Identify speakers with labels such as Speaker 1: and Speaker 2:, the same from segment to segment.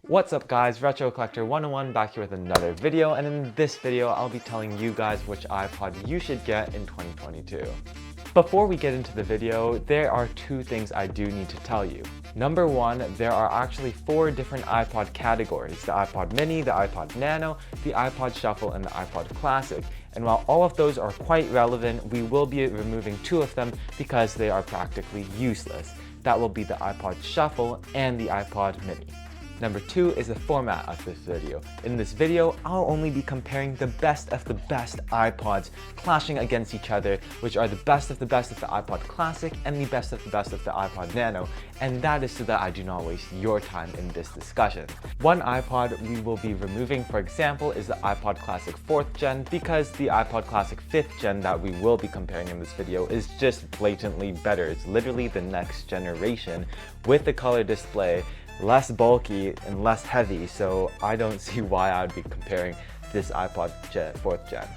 Speaker 1: What's up guys, Retro Collector 101 back here with another video, and in this video I'll be telling you guys which iPod you should get in 2022. Before we get into the video, there are two things I do need to tell you. Number one, there are actually 4 different iPod categories: the iPod mini, the iPod nano, the iPod shuffle, and the iPod classic. And while all of those are quite relevant, we will be removing 2 of them because they are practically useless. That will be the iPod shuffle and the iPod mini. Number 2 is the format of this video. In this video, I'll only be comparing the best of the best iPods clashing against each other, which are the best of the iPod Classic and the best of the iPod Nano, and that is so that I do not waste your time in this discussion. One iPod we will be removing, for example, is the iPod Classic 4th Gen, because the iPod Classic 5th Gen that we will be comparing in this video is just blatantly better. It's literally the next generation with the color display, less bulky and less heavy, so I don't see why I would be comparing this iPod 4th Gen.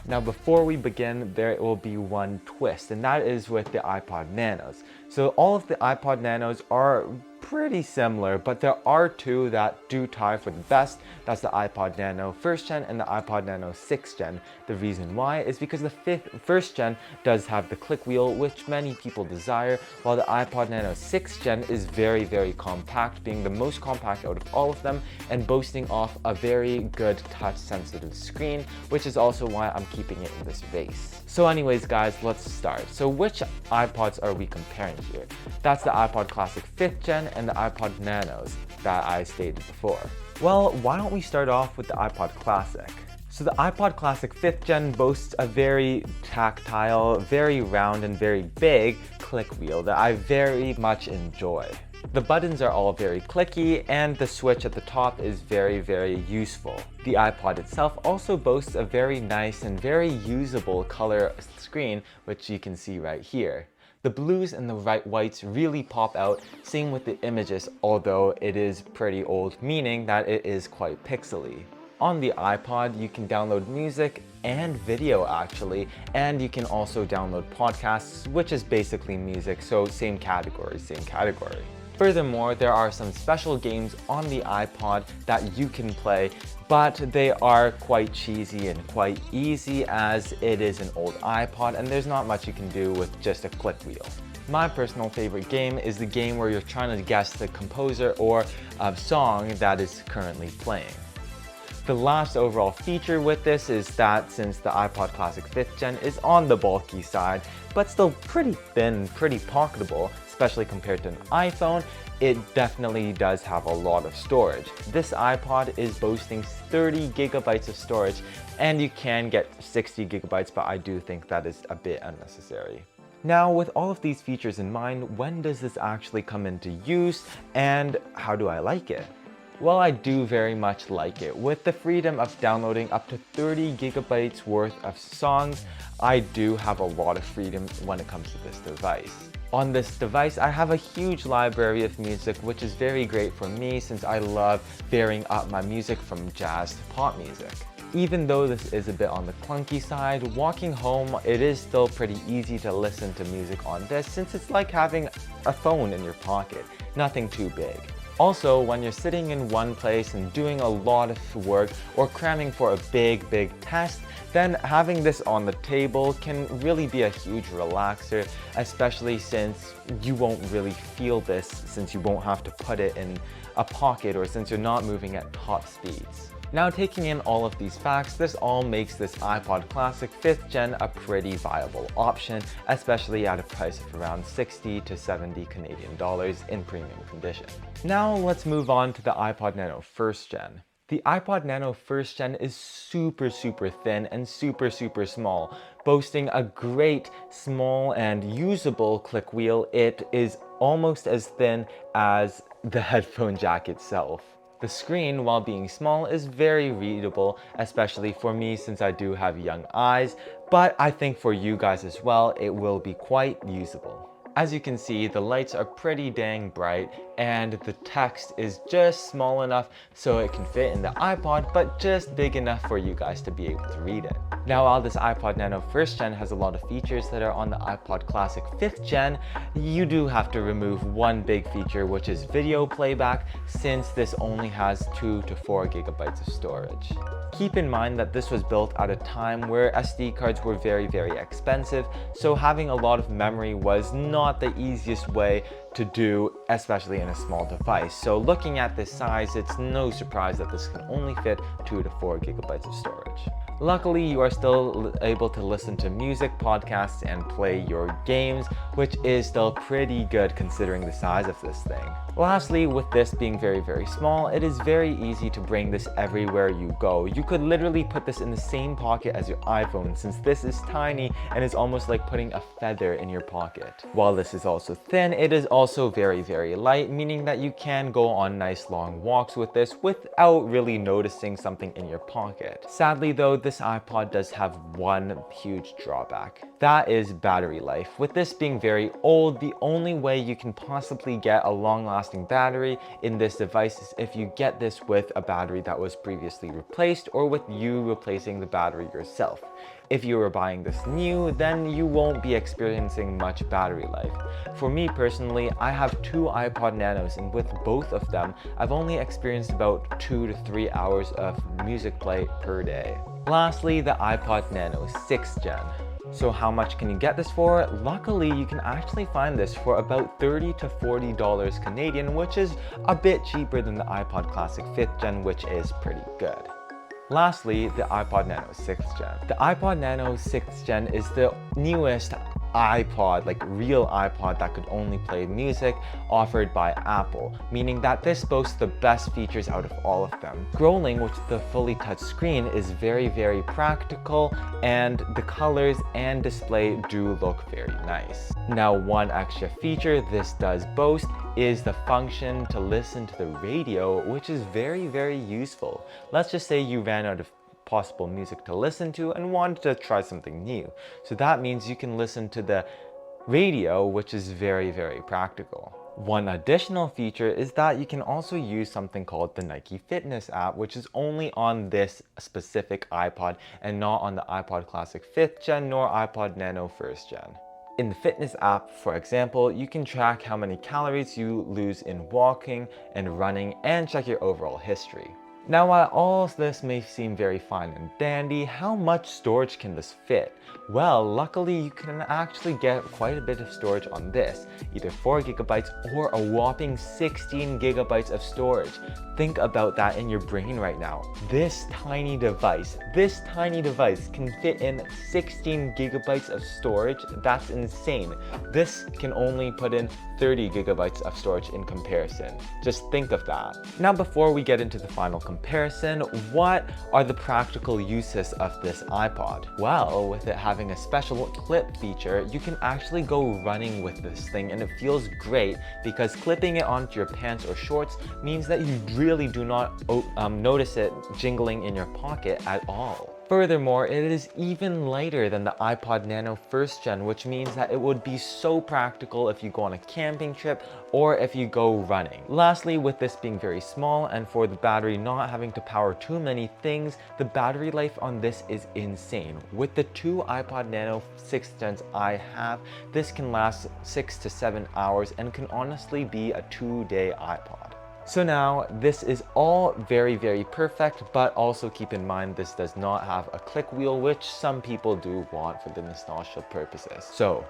Speaker 1: Now before we begin, there will be one twist, and that is with the iPod Nanos. So all of the iPod Nanos are pretty similar, but there are 2 that do tie for the best. That's the iPod Nano 1st Gen and the iPod Nano 6th Gen. The reason why is because the 1st Gen does have the click wheel, which many people desire, while the iPod Nano 6th Gen is very compact, being the most compact out of all of them and boasting off a very good touch sensitive screen, which is also why I'm keeping it in this race. So anyways guys, let's start. So which iPods are we comparing here? That's the iPod Classic 5th Gen and the iPod Nanos that I stated before. Well, why don't we start off with the iPod Classic? So the iPod Classic 5th Gen boasts a very tactile, very round and very big click wheel that I very much enjoy. The buttons are all very clicky and the switch at the top is very useful. The iPod itself also boasts a very nice and very usable color screen, which you can see right here. The blues and the whites really pop out, same with the images, although it is pretty old, meaning that it is quite pixely. On the iPod, you can download music and video actually, and you can also download podcasts, which is basically music, so same category. Furthermore, there are some special games on the iPod that you can play, but they are quite cheesy and quite easy as it is an old iPod and there's not much you can do with just a click wheel. My personal favorite game is the game where you're trying to guess the composer or a song that is currently playing. The last overall feature with this is that since the iPod Classic 5th Gen is on the bulky side, but still pretty thin, pretty pocketable, especially compared to an iPhone, it definitely does have a lot of storage. This iPod is boasting 30 gigabytes of storage, and you can get 60 gigabytes, but I do think that is a bit unnecessary. Now, with all of these features in mind, when does this actually come into use, and how do I like it? Well, I do very much like it. With the freedom of downloading up to 30 gigabytes worth of songs, I do have a lot of freedom when it comes to this device. On this device, I have a huge library of music, which is very great for me since I love varying up my music from jazz to pop music. Even though this is a bit on the clunky side, walking home, it is still pretty easy to listen to music on this since it's like having a phone in your pocket, nothing too big. Also, when you're sitting in one place and doing a lot of work or cramming for a big test, then having this on the table can really be a huge relaxer, especially since you won't really feel this since you won't have to put it in a pocket or since you're not moving at top speeds. Now, taking in all of these facts, this all makes this iPod Classic 5th Gen a pretty viable option, especially at a price of around 60 to 70 Canadian dollars in premium condition. Now let's move on to the iPod Nano 1st Gen. The iPod Nano 1st Gen is super thin and super small, boasting a great small and usable click wheel. It is almost as thin as the headphone jack itself. The screen, while being small, is very readable, especially for me since I do have young eyes, but I think for you guys as well, it will be quite usable. As you can see, the lights are pretty dang bright, and the text is just small enough so it can fit in the iPod, but just big enough for you guys to be able to read it. Now, while this iPod Nano 1st Gen has a lot of features that are on the iPod Classic 5th Gen, you do have to remove one big feature, which is video playback, since this only has 2 to 4 gigabytes of storage. Keep in mind that this was built at a time where SD cards were very, very expensive, so having a lot of memory was not the easiest way to do, especially in a small device. So looking at this size, it's no surprise that this can only fit 2 to 4 gigabytes of storage. Luckily, you are still able to listen to music, podcasts, and play your games, which is still pretty good considering the size of this thing. Lastly, with this being very, very small, it is very easy to bring this everywhere you go. You could literally put this in the same pocket as your iPhone, since this is tiny and is almost like putting a feather in your pocket. While this is also thin, it is also very, very light, meaning that you can go on nice long walks with this without really noticing something in your pocket. Sadly though, this iPod does have one huge drawback. That is battery life. With this being very old, the only way you can possibly get a long-lasting battery in this device is if you get this with a battery that was previously replaced or with you replacing the battery yourself. If you were buying this new, then you won't be experiencing much battery life. For me personally, I have 2 iPod Nanos, and with both of them, I've only experienced about 2 to 3 hours of music play per day. Lastly, the iPod Nano 6th Gen. So how much can you get this for? Luckily, you can actually find this for about $30 to $40 Canadian, which is a bit cheaper than the iPod Classic 5th Gen, which is pretty good. Lastly, the iPod Nano 6th Gen. The iPod Nano 6th Gen is the newest iPod, like real iPod that could only play music offered by Apple, meaning that this boasts the best features out of all of them. Scrolling with the fully touch screen is very, very practical, and the colors and display do look very nice. Now, one extra feature this does boast is the function to listen to the radio, which is very, very useful. Let's just say you ran out of possible music to listen to and wanted to try something new. So that means you can listen to the radio, which is very, very practical. One additional feature is that you can also use something called the Nike Fitness app, which is only on this specific iPod and not on the iPod Classic 5th Gen nor iPod Nano 1st Gen. In the fitness app, for example, you can track how many calories you lose in walking and running and check your overall history. Now, while all of this may seem very fine and dandy, how much storage can this fit? Well, luckily you can actually get quite a bit of storage on this, either 4 gigabytes or a whopping 16 gigabytes of storage. Think about that in your brain right now. This tiny device can fit in 16 gigabytes of storage. That's insane. This can only put in 30 gigabytes of storage in comparison. Just think of that. Now, before we get into the final comparison, what are the practical uses of this iPod? Well, with it having a special clip feature, you can actually go running with this thing, and it feels great because clipping it onto your pants or shorts means that you really do not notice it jingling in your pocket at all. Furthermore, it is even lighter than the iPod Nano 1st Gen, which means that it would be so practical if you go on a camping trip or if you go running. Lastly, with this being very small and for the battery not having to power too many things, the battery life on this is insane. With the 2 iPod Nano 6th Gens I have, this can last 6 to 7 hours and can honestly be a 2-day iPod. So now, this is all very, very perfect, but also keep in mind this does not have a click wheel, which some people do want for the nostalgia purposes. So,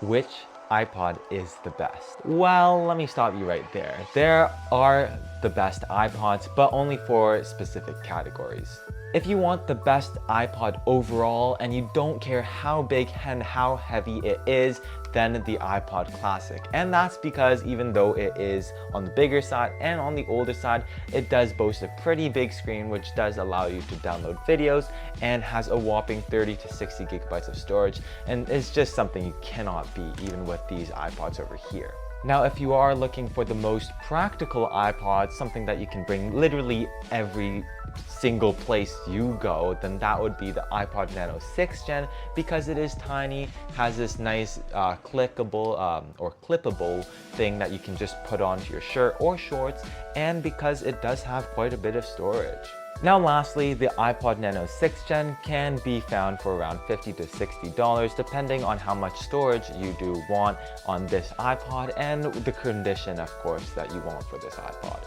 Speaker 1: which iPod is the best? Well, let me stop you right there. There are the best iPods, but only for specific categories. If you want the best iPod overall and you don't care how big and how heavy it is, then the iPod Classic. And that's because even though it is on the bigger side and on the older side, it does boast a pretty big screen, which does allow you to download videos and has a whopping 30 to 60 gigabytes of storage. And it's just something you cannot beat even with these iPods over here. Now, if you are looking for the most practical iPod, something that you can bring literally every single place you go, then that would be the iPod Nano 6th Gen, because it is tiny, has this nice clickable or clippable thing that you can just put onto your shirt or shorts, and because it does have quite a bit of storage. Now lastly, the iPod Nano 6th Gen can be found for around $50 to $60 depending on how much storage you do want on this iPod and the condition, of course, that you want for this iPod.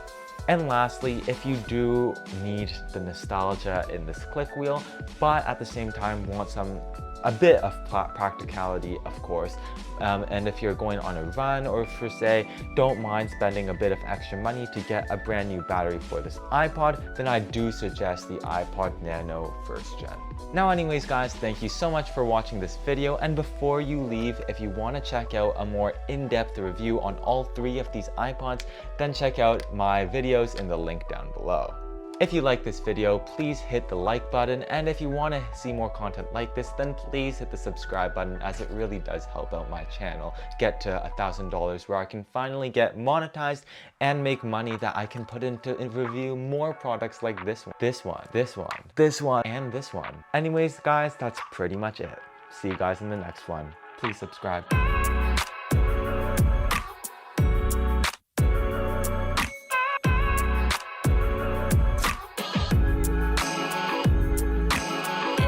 Speaker 1: And lastly, if you do need the nostalgia in this click wheel, but at the same time want a bit of practicality, of course, and if you're going on a run, or for say, don't mind spending a bit of extra money to get a brand new battery for this iPod, then I do suggest the iPod Nano 1st Gen. Now anyways guys, thank you so much for watching this video, and before you leave, if you want to check out a more in-depth review on all three of these iPods, then check out my videos in the link down below. If you like this video, please hit the like button, and if you want to see more content like this, then please hit the subscribe button, as it really does help out my channel get to $1,000, where I can finally get monetized and make money that I can put into review more products like this one, and this one. Anyways guys, that's pretty much it. See you guys in the next one. Please subscribe.